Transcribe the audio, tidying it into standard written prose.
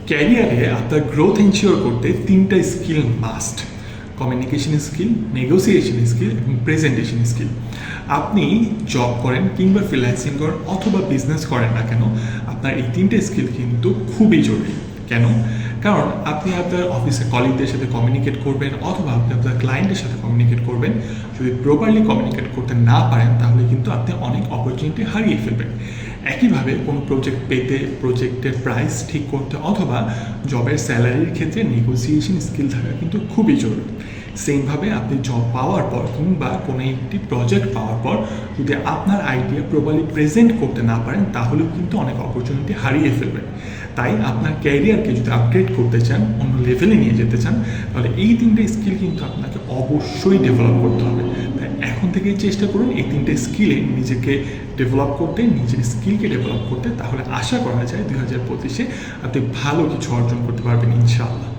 ক্যারিয়ারে আপনার growth ensure করতে তিনটা skill must: communication skill, negotiation skill এবং প্রেজেন্টেশন স্কিল। আপনি জব করেন কিংবা ফ্রিল্যান্সিং করেন অথবা বিজনেস করেন না কেন, আপনার এই তিনটে স্কিল কিন্তু খুবই জরুরি। কেন? কারণ আপনি আপনার অফিসে কলিগদের সাথে কমিউনিকেট করবেন অথবা আপনি আপনার ক্লায়েন্টের সাথে কমিউনিকেট করবেন। যদি প্রপারলি কমিউনিকেট করতে না পারেন তাহলে কিন্তু আপনি অনেক অপরচুনিটি হারিয়ে ফেলবেন। একইভাবে কোনো প্রজেক্ট পেতে, প্রজেক্টের প্রাইস ঠিক করতে অথবা জবের স্যালারির ক্ষেত্রে নেগোসিয়েশন স্কিল থাকা কিন্তু খুবই জরুরি। সেমভাবে আপনি জব পাওয়ার পর কিংবা কোনো একটি প্রজেক্ট পাওয়ার পর যদি আপনার আইডিয়া প্রপারলি প্রেজেন্ট করতে না পারেন তাহলেও কিন্তু অনেক অপরচুনিটি হারিয়ে ফেলবেন। তাই আপনার ক্যারিয়ারকে যদি আপগ্রেড করতে চান, অন্য লেভেলে নিয়ে যেতে চান, তাহলে এই তিনটে স্কিল কিন্তু আপনাকে অবশ্যই ডেভেলপ করতে হবে। তাই এখন থেকেই চেষ্টা করুন এই তিনটে স্কিলে নিজেকে ডেভেলপ করতে, নিজের স্কিলকে ডেভেলপ করতে। তাহলে আশা করা যায় 2025-এ আপনি ভালো কিছু অর্জন করতে পারবেন ইনশাআল্লাহ।